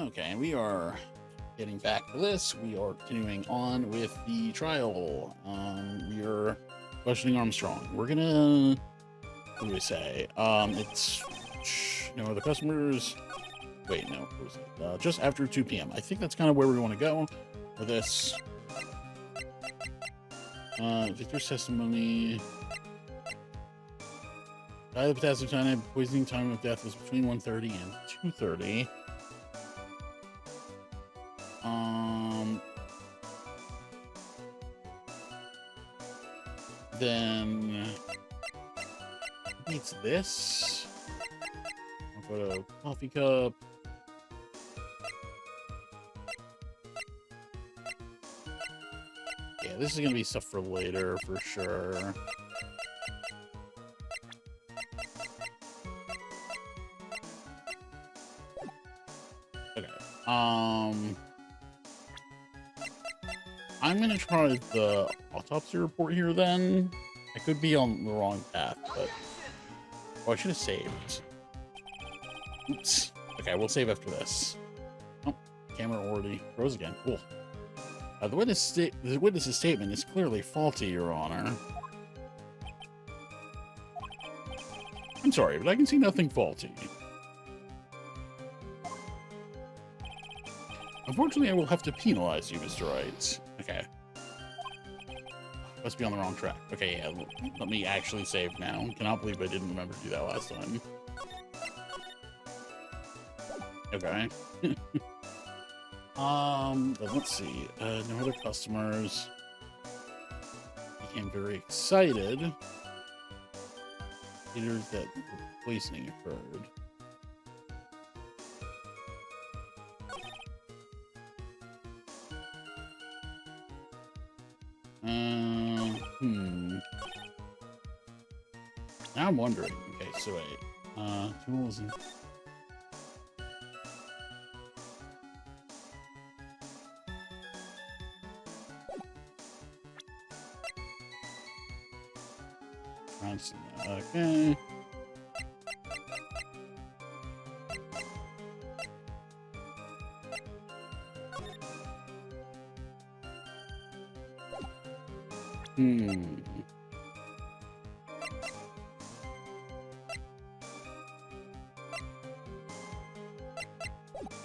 Okay, and we are getting back to this. We are continuing on with the trial. We are questioning Armstrong. We're gonna, what do we say? It's no other customers. Wait, no, what was it? Just after 2 p.m. I think that's kind of where we want to go for this. Victor's testimony. The potassium cyanide poisoning time of death was between 1:30 and 2:30. Then maybe it's this. I'll go to coffee cup. Yeah, this is gonna be stuff for later for sure. Okay. I'm gonna try the autopsy report here then. I could be on the wrong path, but I should have saved. Oops. Okay, we'll save after this. Oh, camera already froze again. Cool. The witness's statement is clearly faulty, Your Honor. I'm sorry, but I can see nothing faulty. Unfortunately, I will have to penalize you, Mr. Wright. Okay. Must be on the wrong track. Okay, yeah, let me actually save now. Cannot believe I didn't remember to do that last time. Okay. But let's see. No other customers. Became very excited. Indicators that the poisoning occurred. Now I'm wondering. Okay, so wait. Tools and... Okay.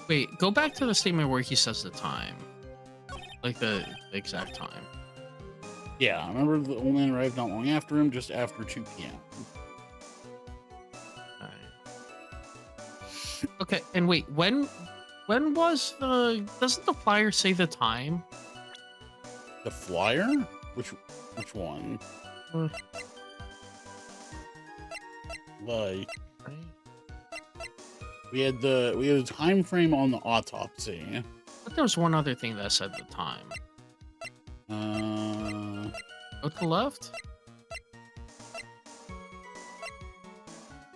Wait, go back to the statement where he says the time. Like the exact time. Yeah, I remember the old man arrived not long after him, just after 2 p.m. Okay, and wait, when was the... Doesn't the flyer say the time? The flyer? Which one? Like... We had a time frame on the autopsy. But there was one other thing that said the time. Go to the left?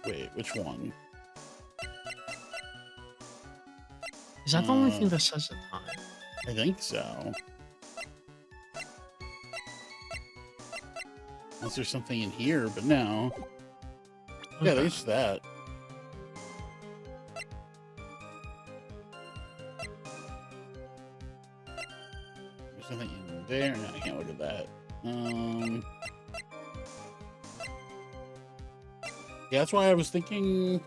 Wait, which one? Is that the only thing that says the time? I think so. Unless there's something in here, but no. Okay. Yeah, there's that. There's nothing in there. No, I can't look at that. Yeah, that's why I was thinking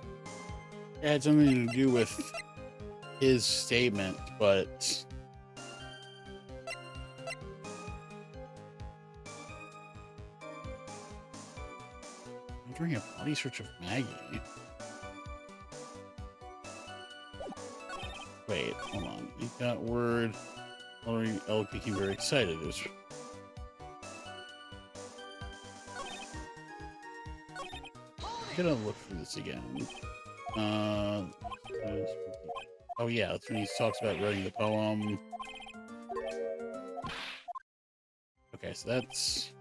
it had something to do with his statement, but I'm doing a body search of Maggie. Wait, hold on. You got word. Already Elk became very excited. It was... I'm gonna look through this again. Oh yeah, that's when he talks about writing the poem. Okay, so that's...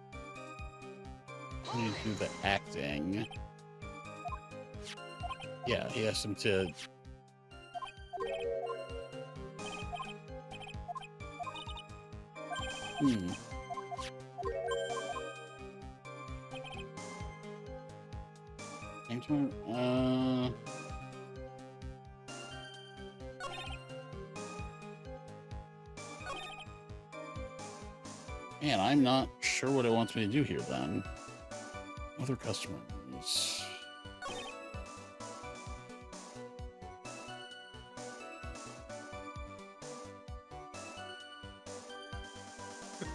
We need to do the acting. Yeah, he asked him to... Man, I'm not sure what it wants me to do here then. Other customers.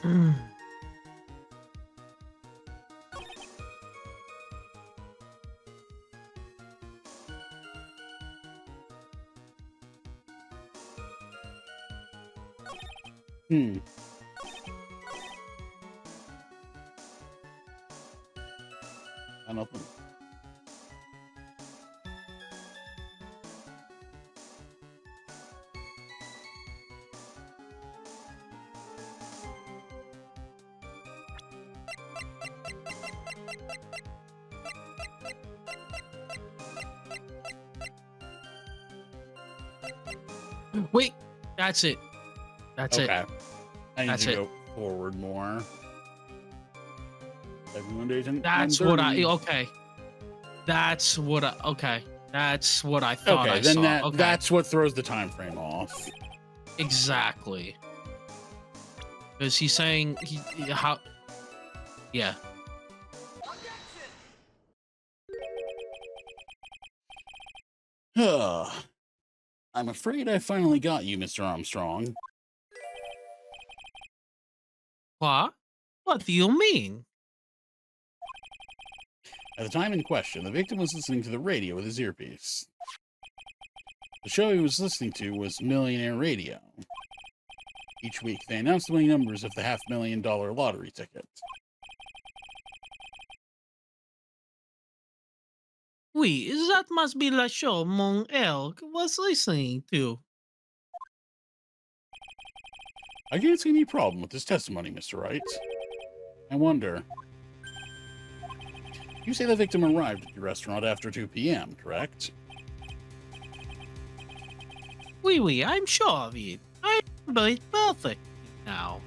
Hmm. Nothing. Wait, that's it. That's it. Okay. I need That's to it. go forward more. 71 days and That's 130. what I. Okay. That's what I. Okay. That's what I thought Okay, I then saw. Okay. that's what throws the time frame off. Exactly. Because he's saying how. Yeah. I'm afraid I finally got you, Mr. Armstrong. What? What do you mean? At the time in question, the victim was listening to the radio with his earpiece. The show he was listening to was Millionaire Radio. Each week, they announced the winning numbers of the $500,000 lottery ticket. Oui, that must be the show Mon Elk was listening to. I can't see any problem with this testimony, Mr. Wright. I wonder. You say the victim arrived at your restaurant after 2 p.m., correct? Oui, I'm sure of it. I remember it perfectly now.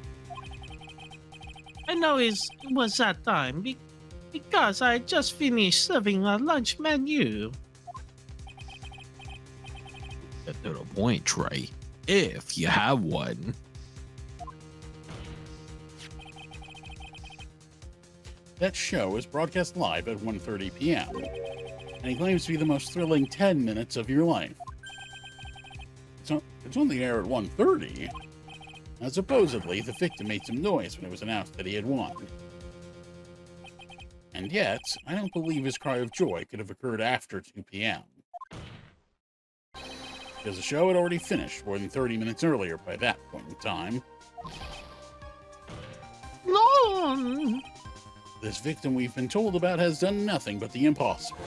I know it was that time because I just finished serving a lunch menu. Get to the point, Trey. If you have one. That show is broadcast live at 1:30 p.m., and he claims to be the most thrilling 10 minutes of your life. It's on the air at 1:30. Now, supposedly, the victim made some noise when it was announced that he had won. And yet, I don't believe his cry of joy could have occurred after 2 p.m. Because the show had already finished more than 30 minutes earlier by that point in time. No! This victim we've been told about has done nothing but the impossible.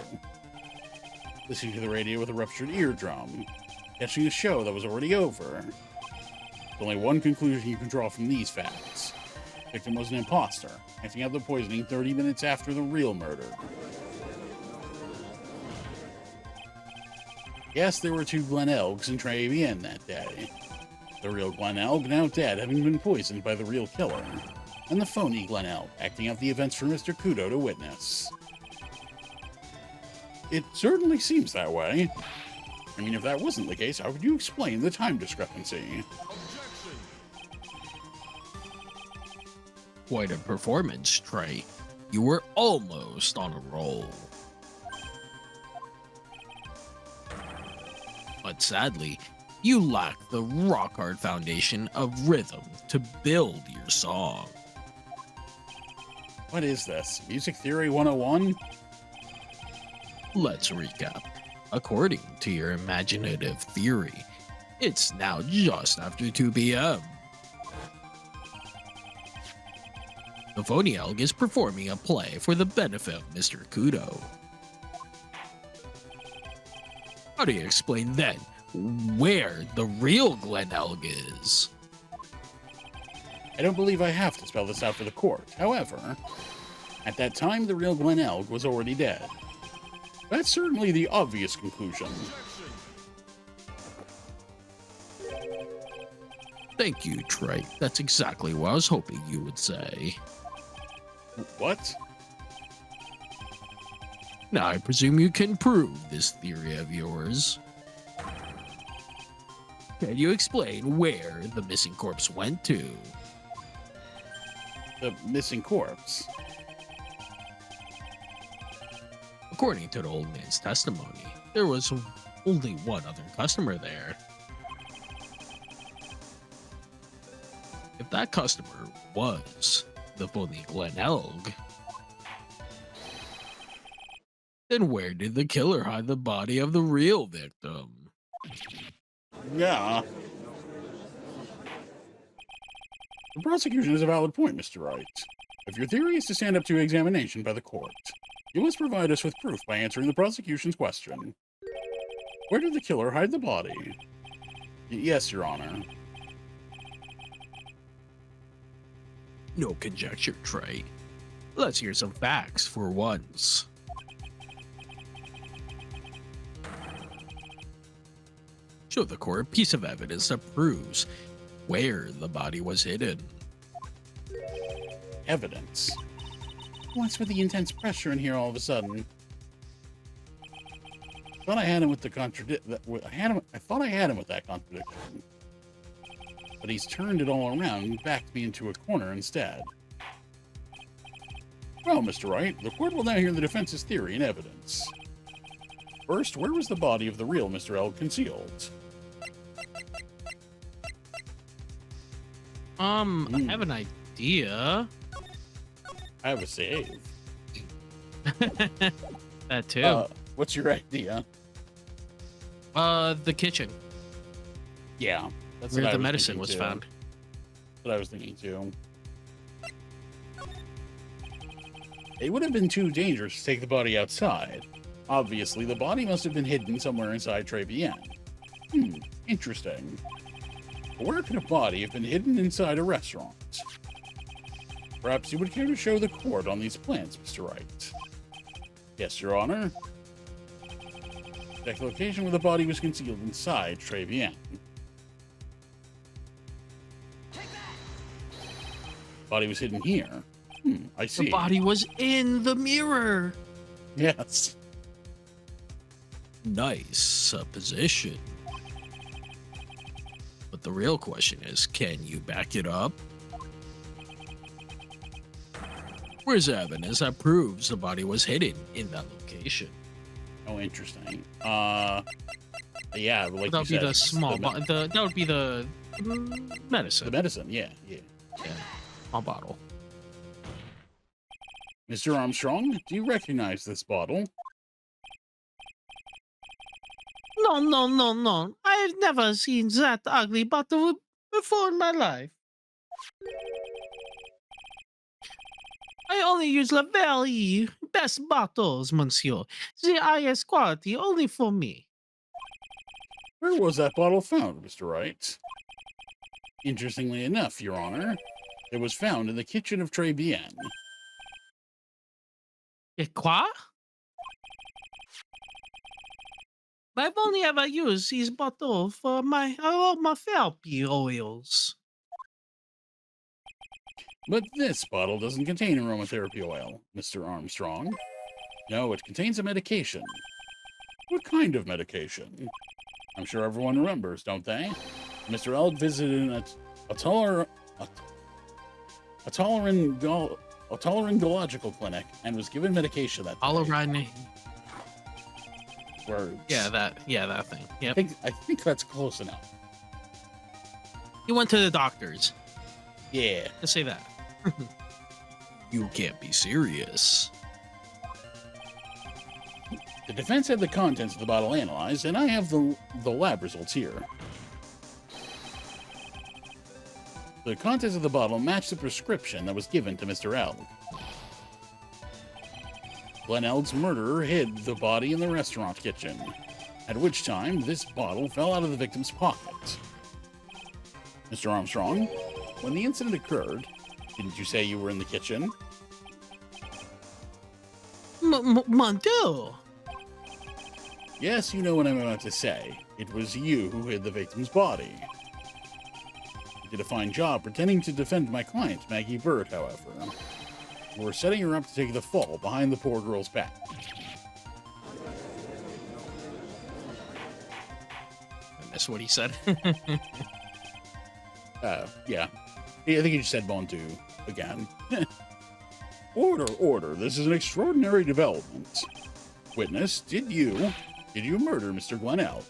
Listening to the radio with a ruptured eardrum, catching a show that was already over. There's only one conclusion you can draw from these facts. The victim was an imposter, acting out the poisoning 30 minutes after the real murder. Yes, there were 2 Glen Elgs in Tribulations that day. The real Glen Elg now dead, having been poisoned by the real killer, and the phony Glen Elg acting out the events for Mr. Kudo to witness. It certainly seems that way. I mean, if that wasn't the case, how could you explain the time discrepancy? Quite a performance, Trey. You were almost on a roll. But sadly, you lack the rock-hard foundation of rhythm to build your song. What is this? Music Theory 101? Let's recap. According to your imaginative theory, it's now just after 2 p.m. The phony elk is performing a play for the benefit of Mr. Kudo. How do you explain then where the real Glen Elg is? I don't believe I have to spell this out for the court. However, at that time, the real Glen Elg was already dead. That's certainly the obvious conclusion. Thank you, Trey. That's exactly what I was hoping you would say. What? Now, I presume you can prove this theory of yours. Can you explain where the missing corpse went to? the missing corpse. According to the old man's testimony, there was only one other customer there. If that customer was the phony Glen Elg, then where did the killer hide the body of the real victim? Yeah. The prosecution has a valid point, Mr. Wright. If your theory is to stand up to examination by the court, you must provide us with proof by answering the prosecution's question. Where did the killer hide the body? Yes, Your Honor. No conjecture, Trey. Let's hear some facts for once. Show the court a piece of evidence that proves where the body was hidden. Evidence? What's with the intense pressure in here all of a sudden? Thought I had him with the I thought I had him with that contradiction. But he's turned it all around and backed me into a corner instead. Well, Mr. Wright, the court will now hear the defense's theory and evidence. First, where was the body of the real Mr. L concealed? I have an idea. I have a save. That too. What's your idea? The kitchen. Yeah. That's Where what the medicine was too. found. That's what I was thinking too. It would have been too dangerous to take the body outside. Obviously, the body must have been hidden somewhere inside Tribulations. Interesting. But where could a body have been hidden inside a restaurant? Perhaps you would care to show the court on these plans, Mr. Wright. Yes, Your Honor. Check the location where the body was concealed inside Tribulations. Body was hidden here. I see. The body was in the mirror. Yes. Nice supposition. But the real question is, can you back it up? Where's evidence that proves the body was hidden in that location? Oh, interesting. Yeah, like That you would be said, the small bottle. That would be the medicine. the medicine. Yeah. Yeah, small bottle. Mr. Armstrong, do you recognize this bottle? No. I've never seen that ugly bottle before in my life. I only use the very best bottles, monsieur. The highest quality only for me. Where was that bottle found, Mr. Wright? Interestingly enough, Your Honor, it was found in the kitchen of Tribulations. Quoi? I've only ever used these bottles for my aromatherapy oils. But this bottle doesn't contain aromatherapy oil, Mr. Armstrong. No, it contains a medication. What kind of medication? I'm sure everyone remembers, don't they? Mr. Elg visited a tolerangological clinic and was given medication that day. Tolerant. Words. Yeah, that thing. Yep. I think that's close enough. He went to the doctors. Yeah. Let's say that. You can't be serious. The defense had the contents of the bottle analyzed, and I have the lab results here. The contents of the bottle match the prescription that was given to Mr. Elg. Glen Elg's murderer hid the body in the restaurant kitchen, at which time this bottle fell out of the victim's pocket. Mr. Armstrong, when the incident occurred, didn't you say you were in the kitchen? Mon Dieu. Yes, you know what I'm about to say. It was you who hid the victim's body. You did a fine job pretending to defend my client, Maggie Bird, however. You were setting her up to take the fall behind the poor girl's back. That's what he said. Yeah. I think he just said Bon again. Order, order. This is an extraordinary development. Witness, did you murder Mr. Glenell?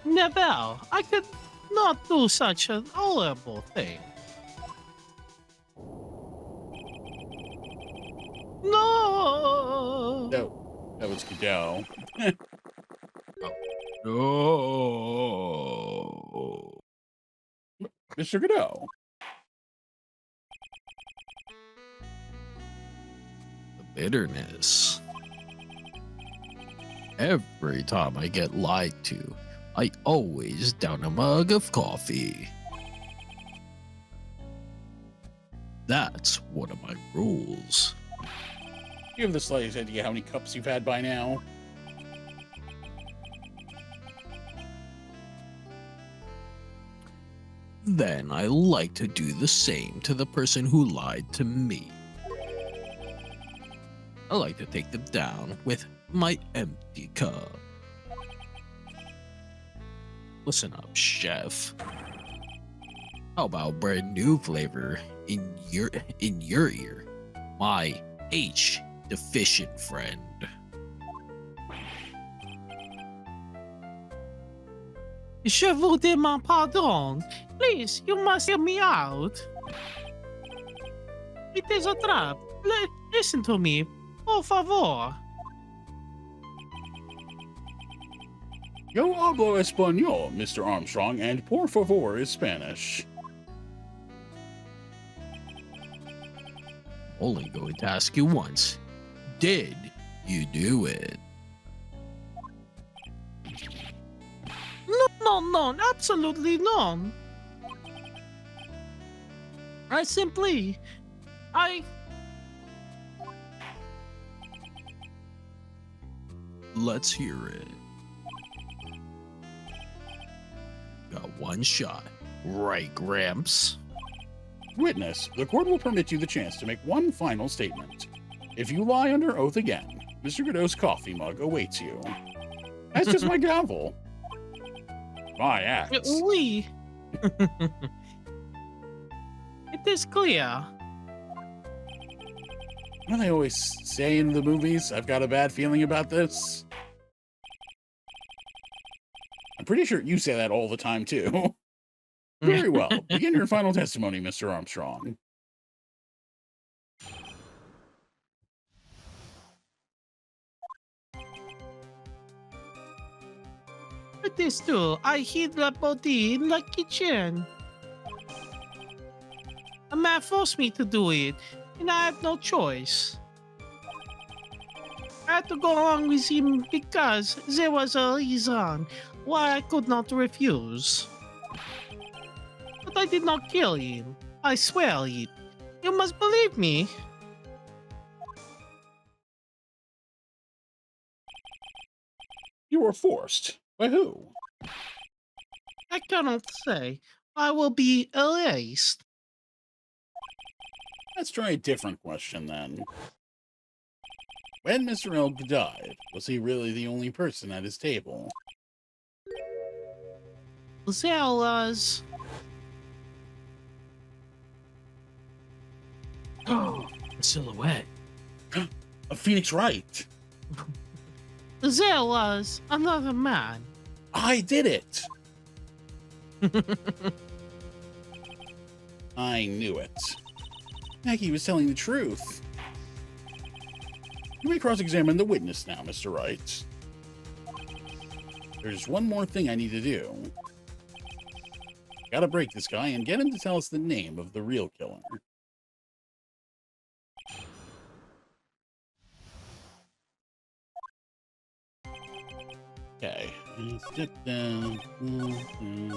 Never. I could not do such an horrible thing. No. That was Godot. No. Mr. Godot. The bitterness. Every time I get lied to, I always down a mug of coffee. That's one of my rules. You have the slightest idea how many cups you've had by now? Then I like to do the same to the person who lied to me. I like to take them down with my empty cup. Listen up, chef. How about brand new flavor in your ear? My H deficient friend. Je vous demande pardon. Please, you must hear me out. It is a trap. Listen to me. Por favor. Yo hablo español, Mr. Armstrong, and por favor is Spanish. Only going to ask you once. Did you do it? No, absolutely none. Let's hear it. Got one shot. Right, Gramps? Witness, the court will permit you the chance to make one final statement. If you lie under oath again, Mr. Godot's coffee mug awaits you. That's just my gavel. My axe. Oui. It is clear. What do they always say in the movies? I've got a bad feeling about this. I'm pretty sure you say that all the time, too. Very well. Begin your final testimony, Mr. Armstrong. It is true. I hid the body in the kitchen. A man forced me to do it, and I had no choice. I had to go along with him because there was a reason why I could not refuse. But I did not kill him. I swear it. You must believe me. You were forced. By who? I cannot say. I will be erased. Let's try a different question, then. When Mr. Elb died, was he really the only person at his table? There was... Oh, a silhouette. A Phoenix Wright. There was another man. I did it. I knew it. Maggie was telling the truth. You may cross-examine the witness now, Mr. Wright. There's one more thing I need to do. Gotta break this guy and get him to tell us the name of the real killer. Okay.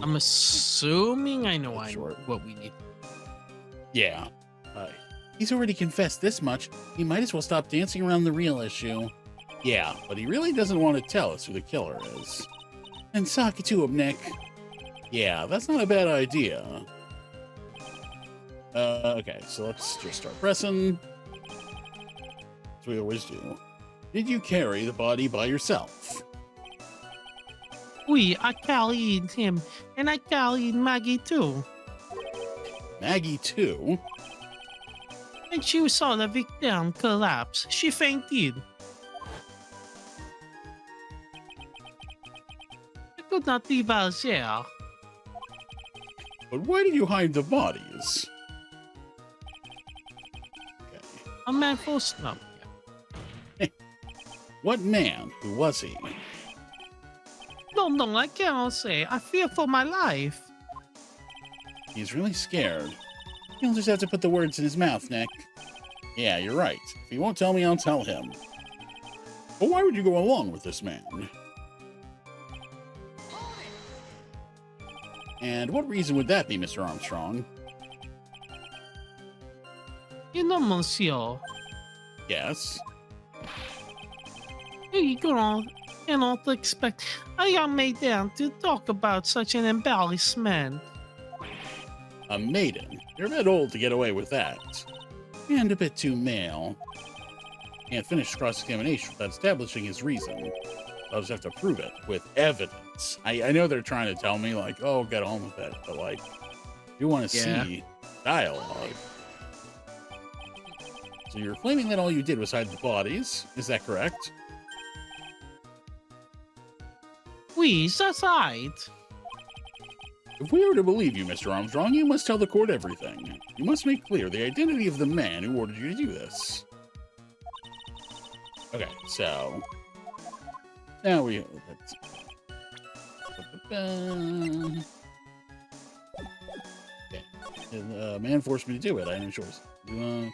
I'm assuming I know Short. what we need. Yeah. He's already confessed this much. He might as well stop dancing around the real issue. Yeah, but he really doesn't want to tell us who the killer is. And sock it to him, Nick. Yeah, that's not a bad idea. Okay, so let's just start pressing. As we always do. Did you carry the body by yourself? I carried him, and I carried Maggie too. Maggie too? When she saw the victim collapse, she fainted. I could not leave her there. But why did you hide the bodies? Okay. A man forced them. What man? Who was he? No, I cannot say. I fear for my life. He's really scared. You'll just have to put the words in his mouth, Nick. Yeah, you're right. If he won't tell me, I'll tell him. But why would you go along with this man? And what reason would that be, Mr. Armstrong? You know, monsieur, Yes. you cannot expect a young maiden to talk about such an embarrassment. A maiden. You're a bit old to get away with that. And a bit too male. Can't finish cross-examination without establishing his reason. I'll just have to prove it with evidence. I know they're trying to tell me, like, oh, get on with it. But, like, you want to see dialogue. So you're claiming that all you did was hide the bodies. Is that correct? Oui, that's right. If we were to believe you, Mr. Armstrong, you must tell the court everything. You must make clear the identity of the man who ordered you to do this. Okay, so... Now we... Let's, okay. The man forced me to do it. I had no choice. I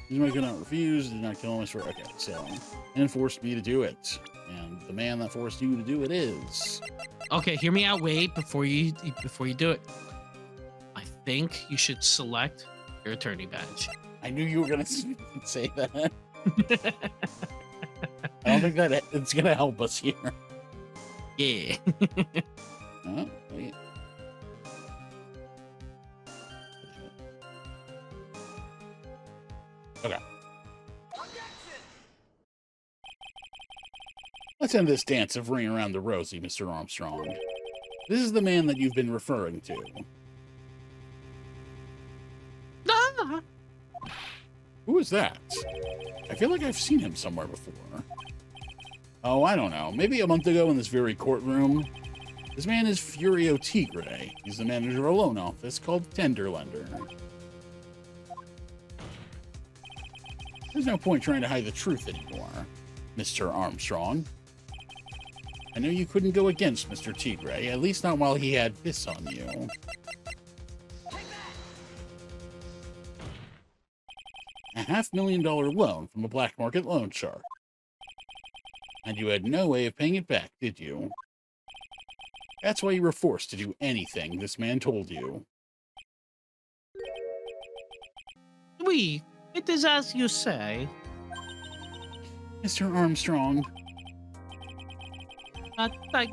could not refuse, did not kill him. I swear. Okay, so... Man forced me to do it. And the man that forced you to do it is... Okay, hear me out. Wait before you do it. I think you should select your attorney badge. I knew you were gonna say that. I don't think that it's gonna help us here. Yeah. Oh, wait. Okay. Let's end this dance of ring around the rosy, Mr. Armstrong. This is the man that you've been referring to. Ah, Who is that? I feel like I've seen him somewhere before. Oh, I don't know. Maybe a month ago in this very courtroom. This man is Furio Tigre. He's the manager of a loan office called Tenderlender. There's no point trying to hide the truth anymore, Mr. Armstrong. I know you couldn't go against Mr. Tigre, at least not while he had this on you. A $500,000 loan from a black market loan shark. And you had no way of paying it back, did you? That's why you were forced to do anything this man told you. oui, it is as you say. Mr. Armstrong,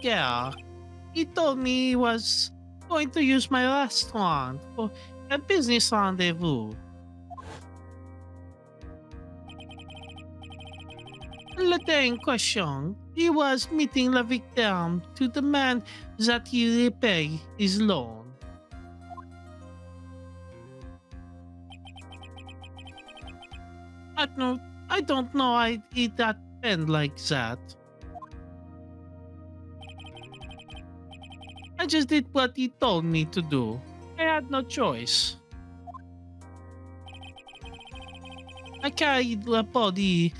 Yeah, he told me he was going to use my restaurant for a business rendezvous. The day in question, he was meeting the victim to demand that he repay his loan. I don't know it happened like that. I just did what he told me to do. I had no choice. I carried the body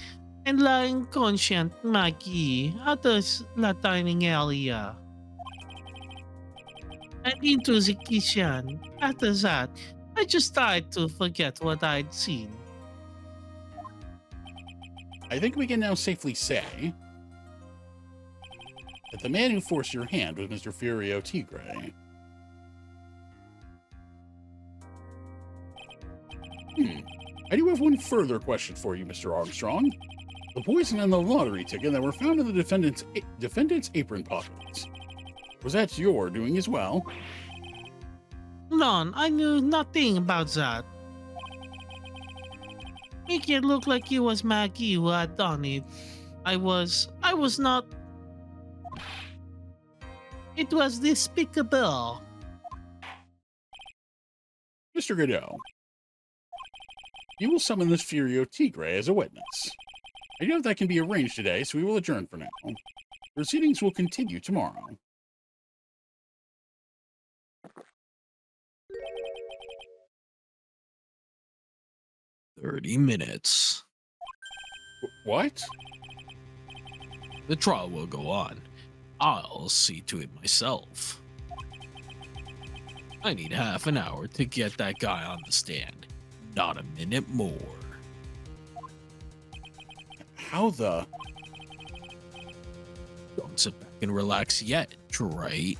and the inconscient Maggie out of the dining area and into the kitchen. After that, I just tried to forget what I'd seen. I think we can now safely say that the man who forced your hand was Mr. Furio Tigre. I do have one further question for you, Mr. Armstrong. The poison and the lottery ticket that were found in the defendant's apron pockets. Was that your doing as well? None. I knew nothing about that. Make it look like it was Maggie who had done it. I was not. It was despicable. Mr. Godot, you will summon this Furio Tigre as a witness. I know that can be arranged today, so we will adjourn for now. Proceedings will continue tomorrow. "30 minutes. What? The trial will go on. I'll see to it myself. I need half an hour to get that guy on the stand. Not a minute more." How the... Don't sit back and relax yet, right?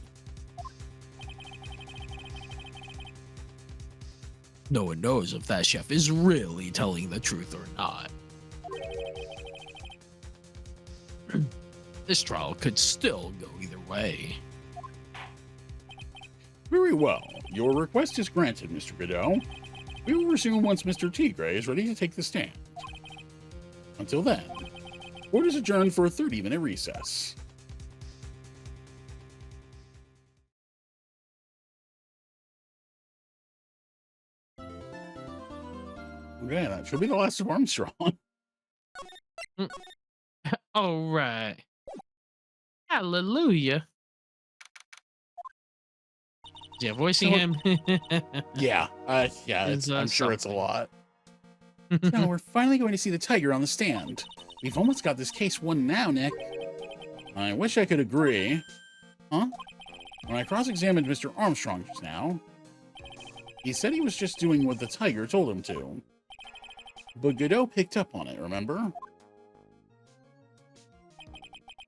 No one knows if that chef is really telling the truth or not. This trial could still go either way. Very well. Your request is granted, Mr. Godot. We will resume once Mr. Tigre is ready to take the stand. Until then, court is adjourned for a 30-minute recess. Okay, that should be the last of Armstrong. All right. Hallelujah. Yeah, voicing him. Yeah, I'm sure it's a something. lot. Now we're finally going to see the tiger on the stand. We've almost got this case won now, Nick. I wish I could agree. Huh? When I cross-examined Mr. Armstrong just now, he said he was just doing what the tiger told him to. But Godot picked up on it, remember?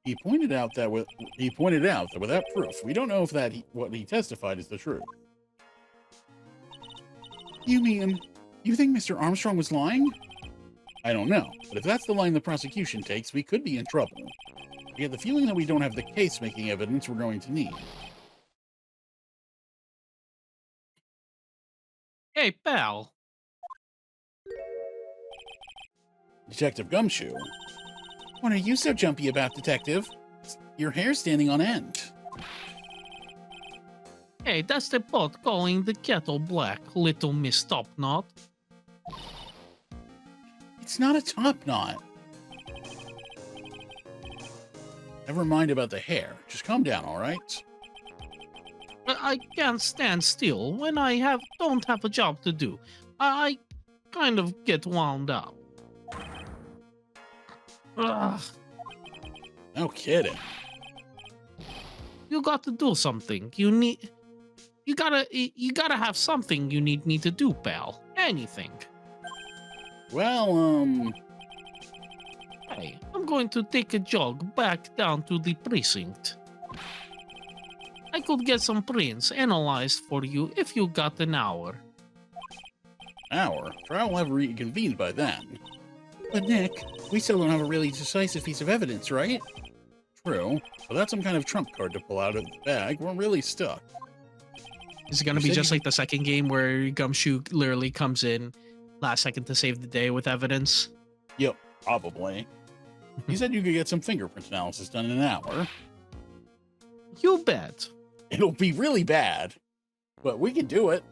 He pointed out that without proof, we don't know if what he testified is the truth. You mean you think Mr. Armstrong was lying? I don't know, but if that's the line the prosecution takes, we could be in trouble. I get the feeling that we don't have the case-making evidence we're going to need. Hey, pal. Detective Gumshoe. What are you so jumpy about, Detective? Your hair's standing on end. Hey, that's the pot calling the kettle black, little Miss Topknot. It's not a top knot. Never mind about the hair. Just calm down, all right? I can't stand still when I don't have a job to do. I kind of get wound up. Ugh, No kidding. you got to do something. You gotta have something you need me to do, pal. Anything. Well, Hey, I'm going to take a jog back down to the precinct. I could get some prints analyzed for you if you got an hour. hour. Trial will have reconvened by then. But Nick, we still don't have a really decisive piece of evidence, right? True. Without some kind of trump card to pull out of the bag, we're really stuck. Is it gonna You be said just you like the second game where Gumshoe literally comes in last second to save the day with evidence? Yep, probably. You said you could get some fingerprint analysis done in an hour. You bet. It'll be really bad, but we can do it.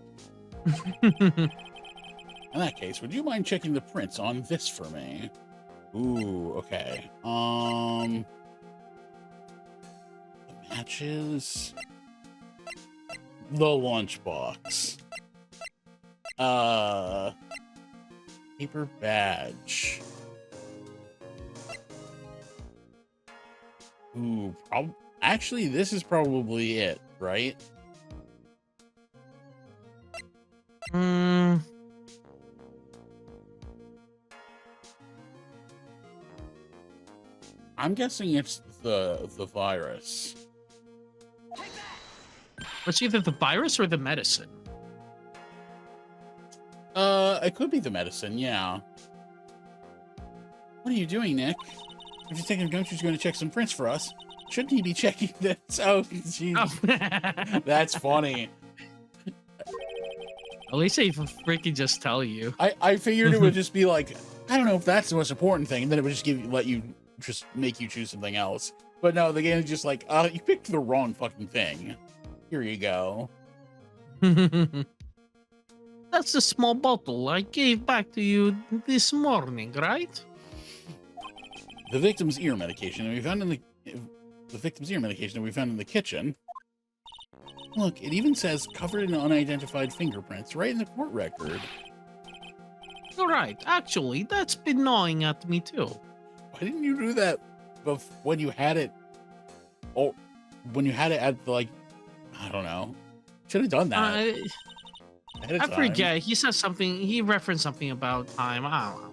In that case, would you mind checking the prints on this for me? Ooh, okay. The matches. The lunchbox. Paper badge. Ooh, actually, this is probably it, right? Hmm. I'm guessing it's the virus. It's either the virus or the medicine. It could be the medicine, yeah. What are you doing, Nick? If Detective Gumshoe's going to check some prints for us, shouldn't he be checking this? Oh, jeez. Oh. That's funny. At least they freaking just tell you. I figured it would just be like, I don't know if that's the most important thing, and then it would just make you choose something else. But no, the game is just like, you picked the wrong fucking thing. Here you go. That's the small bottle I gave back to you this morning, right? The victim's ear medication that we found in the victim's ear medication that we found in the kitchen. Look, it even says covered in unidentified fingerprints right in the court record. You're right. Actually, that's been gnawing at me too. Why didn't you do that when you had it? Oh, when you had it at the, like, I don't know. Should have done that. I forget. He said something. He referenced something about time. I don't know.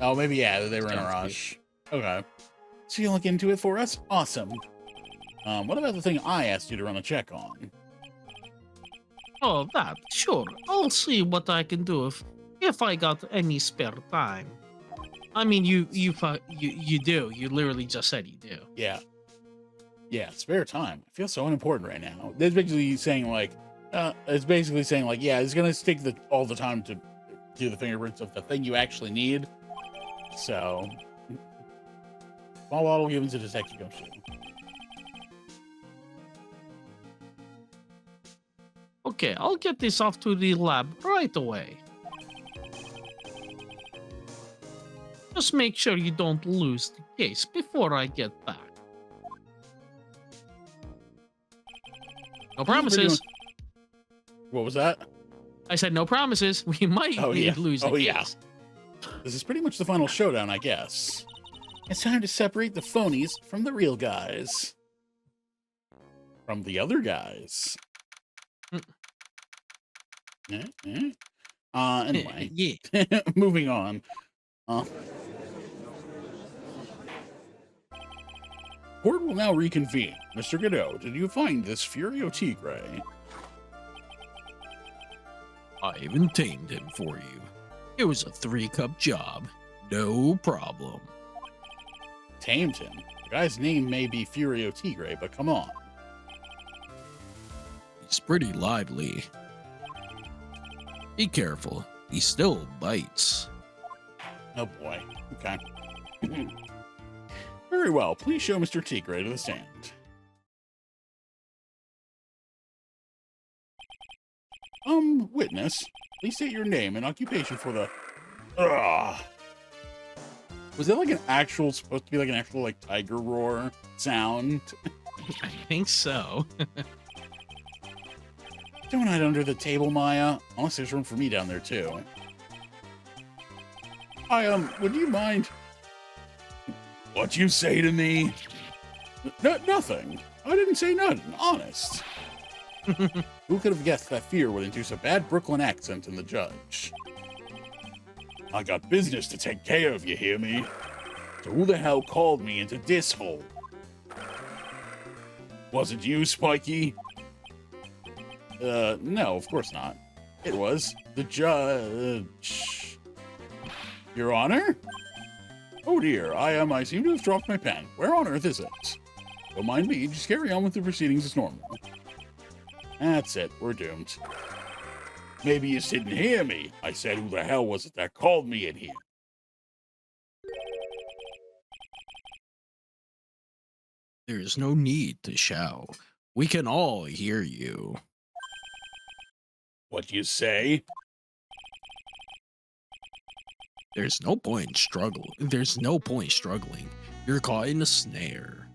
Oh, maybe, yeah, they were in a rush. Okay. So you look into it for us? Awesome. What about the thing I asked you to run a check on? Oh, that. Sure. I'll see what I can do if I got any spare time. I mean, you do. You literally just said you do. Yeah. Yeah, spare time. I feel so unimportant right now. It's basically saying, like, yeah, it's gonna take all the time to do the fingerprints of the thing you actually need. So, small bottle given to Detective Gumshoe. Okay, I'll get this off to the lab right away. Just make sure you don't lose the case before I get back. No promises. What was that? I said no promises. We might lose the case. Yeah. This is pretty much the final showdown, I guess. It's time to separate the phonies from the real guys. From the other guys. Anyway. Yeah. Moving on. Court will now reconvene. Mr. Godot, did you find this Furio Tigre? I even tamed him for you. It was a 3-cup job. No problem. Tamed him? The guy's name may be Furio Tigre, but come on. He's pretty lively. Be careful. He still bites. Oh boy. Okay. Very well. Please show Mr. Tigre to the stand. Witness, please state your name and occupation for the... Ugh. Was that like supposed to be like an actual, like, tiger roar sound? I think so. Don't hide under the table, Maya. Unless there's room for me down there, too. Would you mind... What you say to me? Nothing. I didn't say nothing, honest. Who could have guessed that fear would induce a bad Brooklyn accent in the judge? I got business to take care of, you hear me? So who the hell called me into this hole? Was it you, Spiky? No, of course not. It was the judge. Your Honor? Oh dear, I seem to have dropped my pen. Where on earth is it? Don't mind me, just carry on with the proceedings as normal. That's it, we're doomed. Maybe you didn't hear me. I said, who the hell was it that called me in here? There's no need to shout. We can all hear you. What you say? There's no point struggling. You're caught in a snare.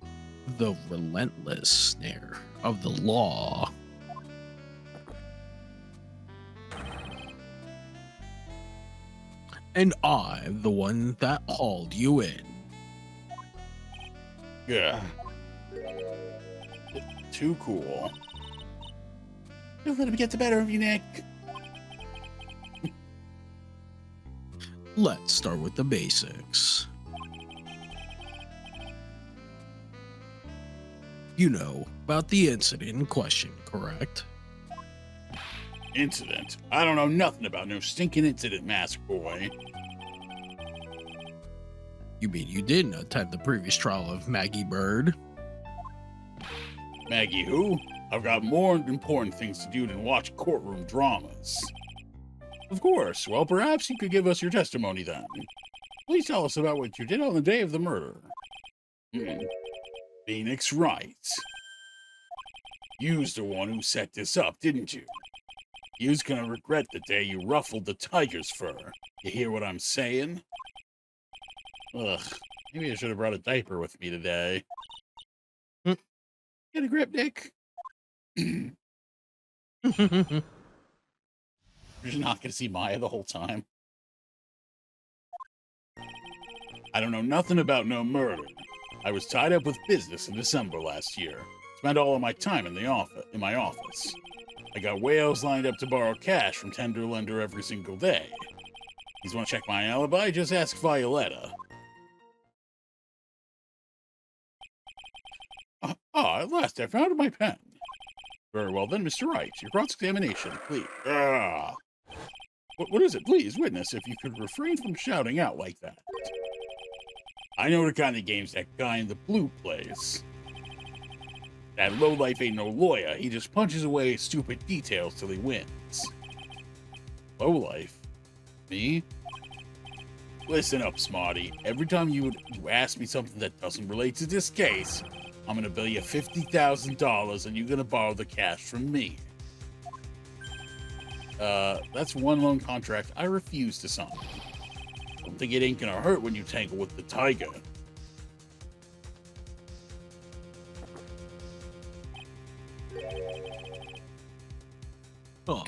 The relentless snare of the law. And I'm the one that hauled you in. Yeah. Too cool. Don't let him get the better of you, Nick. Let's start with the basics. You know about the incident in question, correct? Incident? I don't know nothing about no stinking incident, Mask Boy. You mean you didn't attend the previous trial of Maggie Bird? Maggie who? I've got more important things to do than watch courtroom dramas. Of course. Well, perhaps you could give us your testimony then. Please tell us about what you did on the day of the murder. Phoenix Wright. You's the one who set this up, didn't you? You's gonna regret the day you ruffled the tiger's fur. You hear what I'm saying? Ugh, maybe I should have brought a diaper with me today. Mm. Get a grip, Nick. You're just not gonna see Maya the whole time. I don't know nothing about no murder. I was tied up with business in December last year. Spent all of my time in my office. I got whales lined up to borrow cash from tender lender every single day. You want to check my alibi? Just ask Violetta. At last I found my pen. Very well then, Mr. Wright. Your cross-examination, please. What is it? Please, witness, if you could refrain from shouting out like that. I know the kind of games that guy in the blue plays. That lowlife ain't no lawyer. He just punches away stupid details till he wins. Lowlife? Me? Listen up, Smarty. Every time you ask me something that doesn't relate to this case, I'm gonna bill you $50,000 and you're gonna borrow the cash from me. That's one loan contract I refuse to sign. Don't think it ain't gonna hurt when you tangle with the tiger. Oh,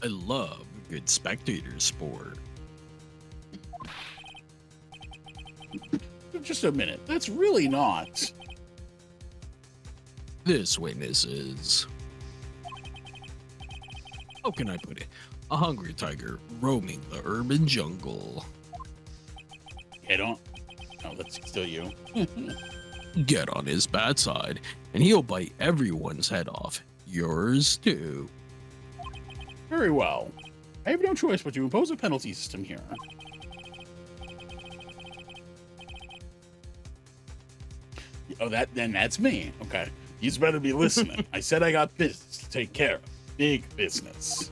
I love good spectator sport. Just a minute. That's really not. This witness is, how can I put it? A hungry tiger roaming the urban jungle. Head on. No, that's still you. Get on his bad side, and he'll bite everyone's head off. Yours too. Very well. I have no choice but to impose a penalty system here. Oh, that's me. Okay. You better be listening. I said I got business to take care of. Big business.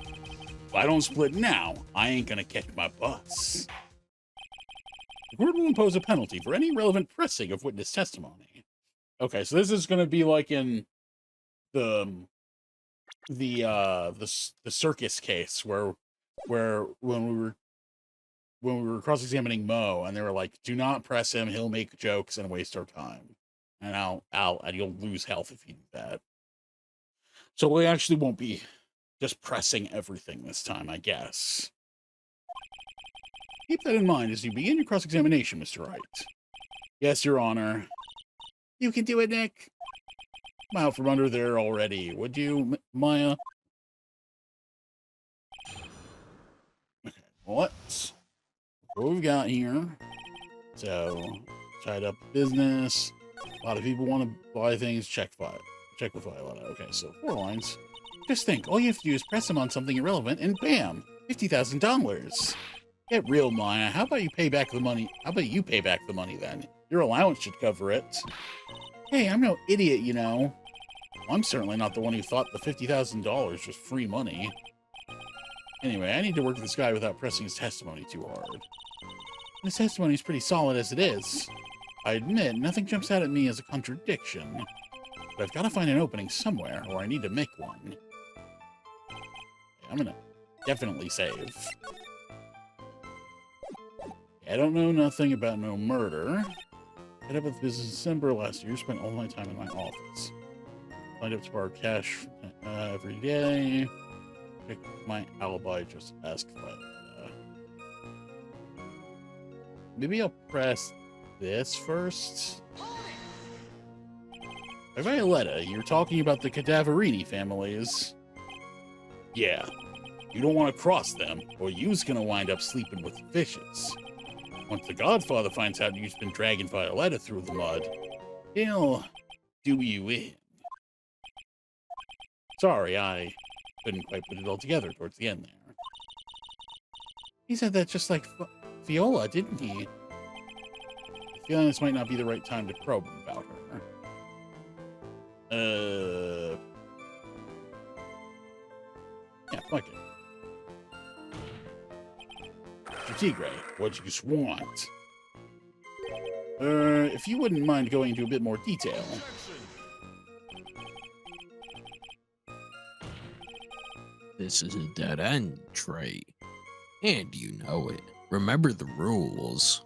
If I don't split now, I ain't gonna catch my bus. The court will impose a penalty for any relevant pressing of witness testimony. Okay, so this is gonna be like in the circus case where when we were cross-examining Mo and they were like, do not press him, he'll make jokes and waste our time. And and you'll lose health if you do that. So we actually won't be just pressing everything this time, I guess. Keep that in mind as you begin your cross-examination, Mr. Wright. Yes, Your Honor. You can do it, Nick. Come out from under there already, would you, Maya? Okay, what we've got here? So, tied up business. A lot of people want to buy things. Check with Violetta. Okay, so 4 lines. Just think, all you have to do is press him on something irrelevant, and bam, $50,000. Get real, Maya. How about you pay back the money? How about you pay back the money then? Your allowance should cover it. Hey, I'm no idiot, you know. I'm certainly not the one who thought the $50,000 was free money. Anyway, I need to work with this guy without pressing his testimony too hard. His testimony is pretty solid as it is. I admit, nothing jumps out at me as a contradiction. But I've got to find an opening somewhere, or I need to make one. I'm gonna definitely save. I don't know nothing about no murder. Head up with business in December last year. Spent all my time in my office. Lined up to borrow cash every day. Pick my alibi. Just ask Violetta. Maybe I'll press this first. By Violetta, you're talking about the Cadaverini families. Yeah. You don't want to cross them, or you's gonna wind up sleeping with the fishes. Once the Godfather finds out you've been dragging Violetta through the mud, he'll do you in. Sorry, I couldn't quite put it all together towards the end there. He said that just like Viola, didn't he? I'm feeling this might not be the right time to probe him about her. Yeah, fuck it. Mr. Tigre, what you want? If you wouldn't mind going into a bit more detail. This is a dead end, Trey. And you know it. Remember the rules.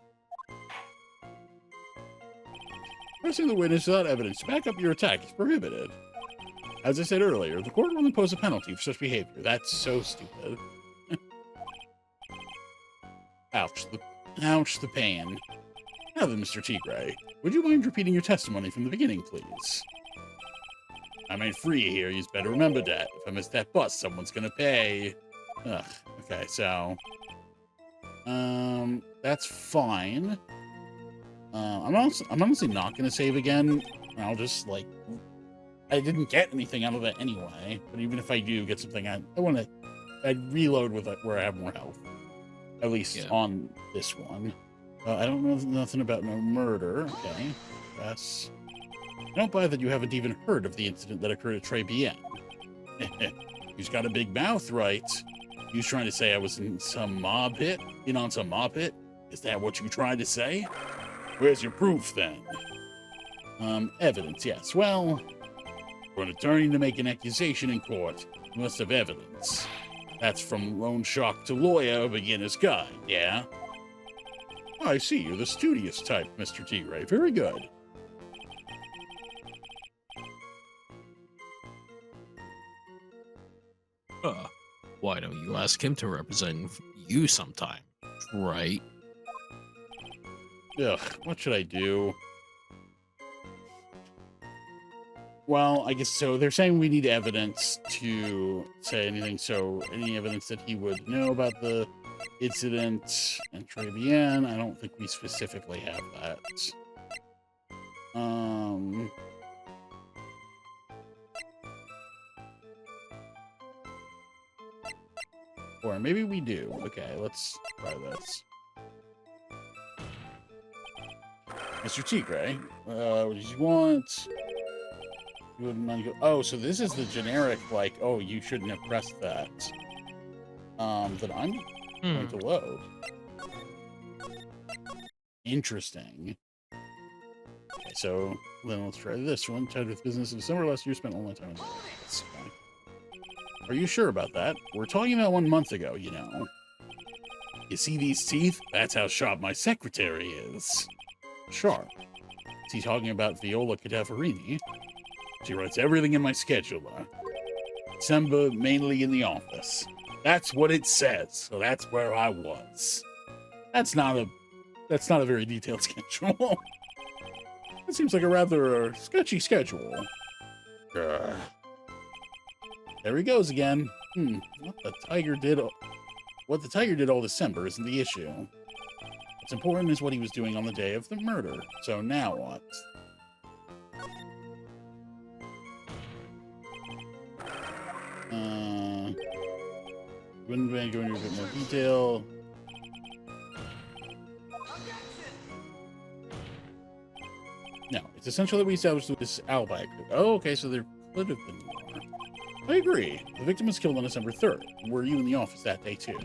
Pressing the witness without evidence to back up your attack is prohibited. As I said earlier, the court will impose a penalty for such behavior. That's so stupid. Ouch, the pain. Now then, Mr. Tigray, would you mind repeating your testimony from the beginning, please? I made free here. You'd better remember that. If I miss that bus, someone's gonna pay. Ugh. Okay, so... that's fine. I'm honestly not gonna save again. I'll just, like... I didn't get anything out of it anyway, but even if I do get something, I'd reload with it where I have more health. At least on this one. I don't know nothing about no murder. Okay. Yes. I don't buy that you haven't even heard of the incident that occurred at Tribulations. He's got a big mouth, right? You trying to say I was in some mob hit? In on some mob hit? Is that what you tried to say? Where's your proof, then? Evidence, yes. Well, for an attorney to make an accusation in court, you must have evidence. That's from loan shark to lawyer, a beginner's guide, yeah? I see, you're the studious type, Mr. Tigray. Very good. Why don't you ask him to represent you sometime, right? Ugh, what should I do? Well, I guess so. They're saying we need evidence to say anything. So any evidence that he would know about the incident and Tribulations, I don't think we specifically have that. Or maybe we do. Okay, let's try this. Mr. Tigray, what did you want? You wouldn't mind go. Oh, so this is the generic, like, oh, you shouldn't have pressed that. That I'm going to load. Interesting. Okay, so then let's try this one. Tied with business in December last year, spent all my time in the Are you sure about that? We're talking about 1 month ago, you know. You see these teeth? That's how sharp my secretary is. Sharp? Is he talking about Viola Cadaverini? She writes everything in my scheduler. December, mainly in the office. That's what it says, so that's where I was. That's not a very detailed schedule. It seems like a rather sketchy schedule. There he goes again. What the tiger did all December isn't the issue. What's important is what he was doing on the day of the murder. So now what? Wouldn't go into a bit more detail. No, it's essential that we establish this alibi. Oh, okay, so there could have been more. I agree. The victim was killed on December 3rd. Were you in the office that day, too?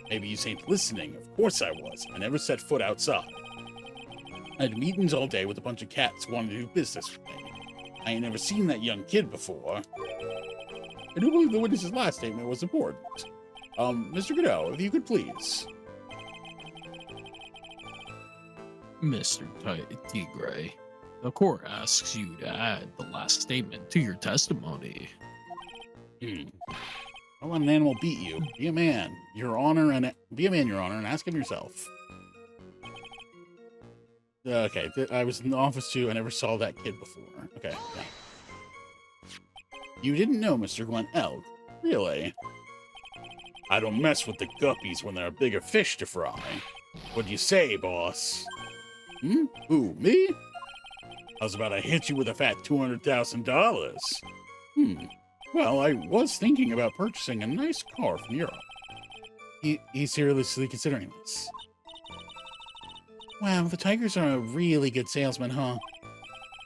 Maybe you ain't listening. Of course I was. I never set foot outside. I had meetings all day with a bunch of cats who wanted to do business with me. I ain't never seen that young kid before. I do believe the witness's last statement was important. Mr. Godot, if you could please. Mr. Tigray, the court asks you to add the last statement to your testimony. I want an animal beat you. Be a man, Your Honor, and ask him yourself. Okay, I was in the office too. I never saw that kid before. Okay, yeah. You didn't know Mr. Glenn Elg, really? I don't mess with the guppies when there are bigger fish to fry. What'd you say, boss? Who, me? I was about to hit you with a fat $200,000. Well, I was thinking about purchasing a nice car from Europe. He's seriously considering this. Wow, the Tigers are a really good salesman, huh?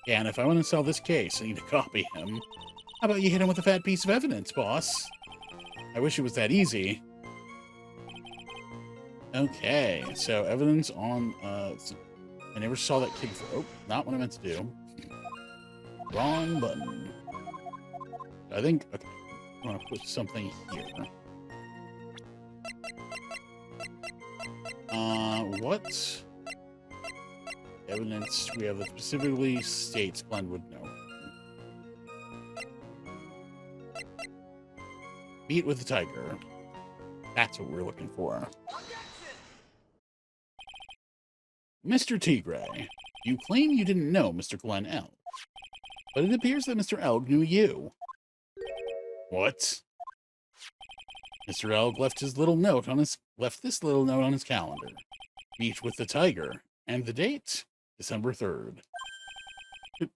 Yeah, and if I want to sell this case, I need to copy him. How about you hit him with a fat piece of evidence, boss? I wish it was that easy. I never saw that kid before. Oh, not what I meant to do. Wrong button. I think, okay, I want to put something here. What evidence we have that specifically states Glenn would know? Meet with the tiger. That's what we're looking for. Mr. Tigray, you claim you didn't know Mr. Glenn Elg, but it appears that Mr. Elg knew you. What? Mr. Elg left this little note on his calendar. Meet with the tiger, and the date, December 3rd.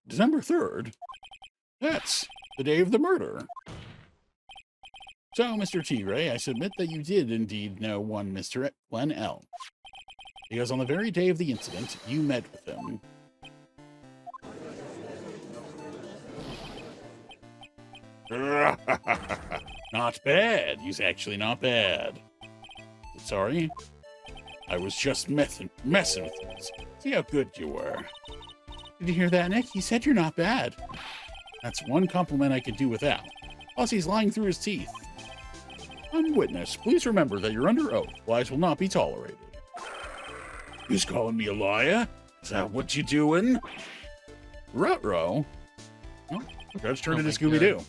December 3rd? That's the day of the murder. So, Mr. Tigray, I submit that you did indeed know one Mr. Glenn Elg, because on the very day of the incident, you met with him. Not bad. He's actually not bad. Sorry? I was just messing with you. See how good you were. Did you hear that, Nick? He said you're not bad. That's one compliment I could do without. Plus, he's lying through his teeth. I'm witness. Please remember that you're under oath. Lies will not be tolerated. Who's calling me a liar? Is that what you doing? Ruh-roh. Oh, Judge turned into Scooby-Doo.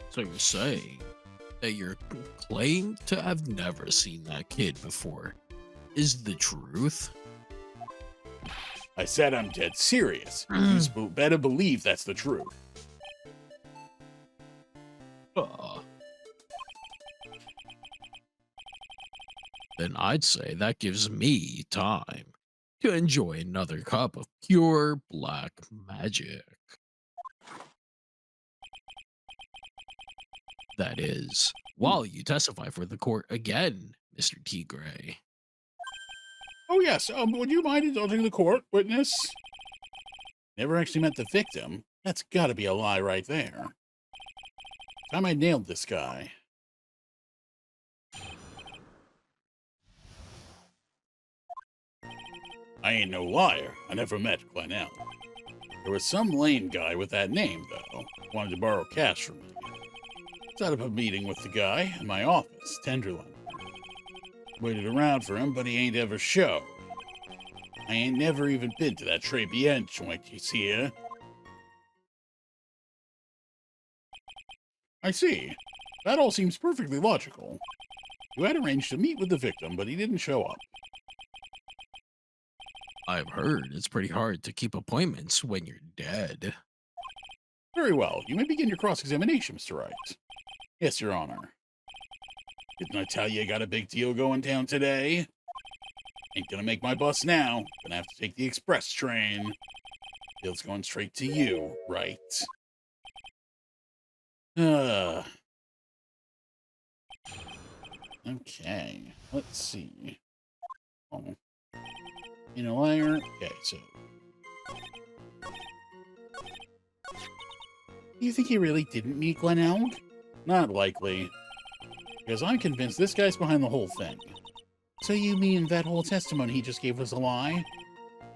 So you're saying that your claim to have never seen that kid before is the truth? I said I'm dead serious. You better believe that's the truth. Then I'd say that gives me time to enjoy another cup of pure black magic. That is, while you testify for the court again, Mr. Tigray. Oh, yes. Would you mind indulging the court, witness? Never actually met the victim. That's gotta be a lie right there. Time I nailed this guy. I ain't no liar. I never met Glenn Elg. There was some lame guy with that name, though. Wanted to borrow cash from me. Set up a meeting with the guy in my office, Tenderloin. Waited around for him, but he ain't ever showed. I ain't never even been to that Tribulations joint he's here. I see. That all seems perfectly logical. You had arranged to meet with the victim, but he didn't show up. I've heard it's pretty hard to keep appointments when you're dead. Very well. You may begin your cross-examination, Mr. Wright. Yes, Your Honor. Didn't I tell you I got a big deal going down today? Ain't gonna make my bus now. Gonna have to take the express train. Deal's going straight to you, right? Okay. Let's see. Oh. You know, liar. Okay, so. You think he really didn't meet Glenn Elg? Not likely. Because I'm convinced this guy's behind the whole thing. So you mean that whole testimony he just gave was a lie?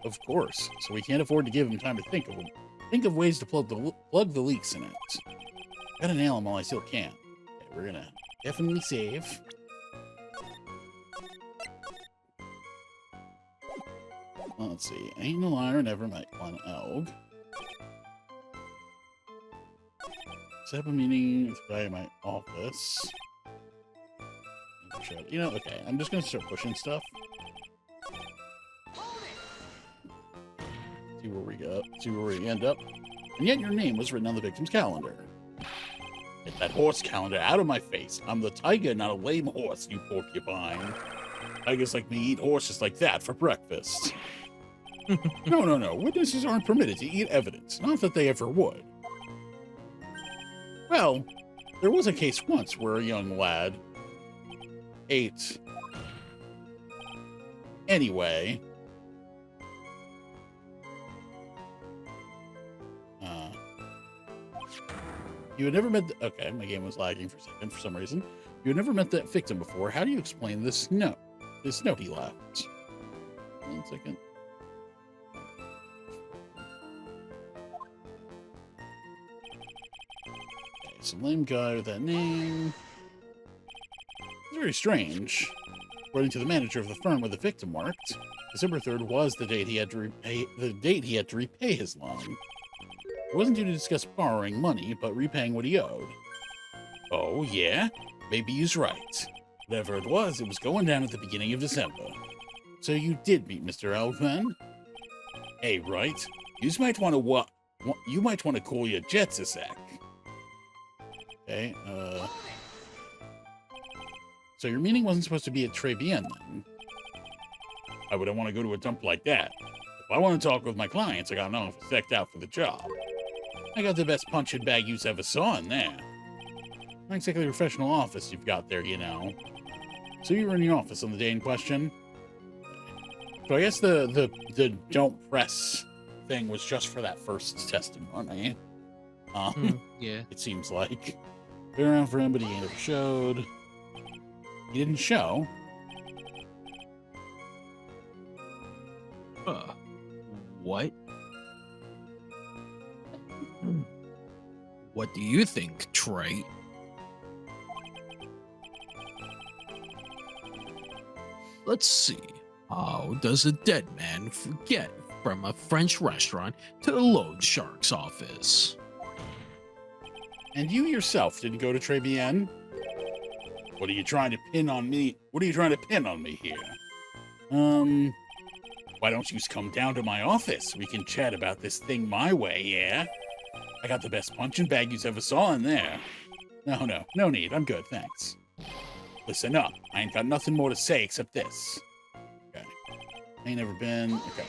Of course. So we can't afford to give him time to think of ways to plug the leaks in it. Gotta nail him while I still can. Okay, we're gonna definitely save. Let's see. Ain't no liar, never met Glenn Elg. Set up a meeting with the guy in my office. You know, okay, I'm just gonna start pushing stuff. See where we go. See where we end up. And yet your name was written on the victim's calendar. Get that horse calendar out of my face. I'm the tiger, not a lame horse, you porcupine. Tigers like me eat horses like that for breakfast. No. Witnesses aren't permitted to eat evidence. Not that they ever would. Well, there was a case once where a young lad ate. Anyway. You had never met... Okay, my game was lagging for a second for some reason. You never met that victim before. How do you explain this note? This note he left. 1 second. Okay, some lame guy with that name. It's very strange. According to the manager of the firm where the victim worked, December 3rd was the date he had to repay his loan. It wasn't due to discuss borrowing money, but repaying what he owed. Oh, yeah? Maybe he's right. Whatever it was going down at the beginning of December. So you did meet Mr. Elk then? Hey, right? You might want to call your jets a sec. Okay, So your meeting wasn't supposed to be at Tribulations then? Why would I want to go to a dump like that? If I want to talk with my clients, I got an office decked out for the job. I got the best punching bag you ever saw in there. Not exactly a professional office you've got there, you know. So you were in the office on the day in question? So I guess the don't press thing was just for that first testimony. Yeah. It seems like. Been around for him, but he never showed. He didn't show. What? What do you think, Trey? Let's see. How does a dead man get from a French restaurant to the loan shark's office? And you yourself didn't go to Tribulations? What are you trying to pin on me? What are you trying to pin on me here? Why don't you come down to my office? We can chat about this thing my way, yeah? I got the best punching bag you ever saw in there. No need. I'm good, thanks. Listen up. I ain't got nothing more to say except this. Okay. Ain't never been. Okay.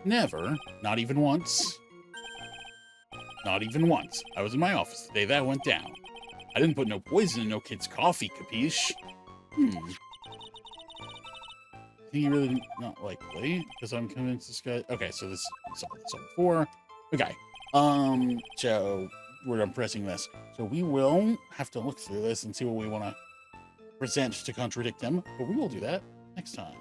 Never. Not even once. Not even once. I was in my office the day that went down. I didn't put no poison in no kid's coffee, capiche? Think you really not likely? Because I'm convinced this guy. Okay, so this saw this before. Okay. So we're pressing this. So we will have to look through this and see what we want to present to contradict him, but we will do that next time.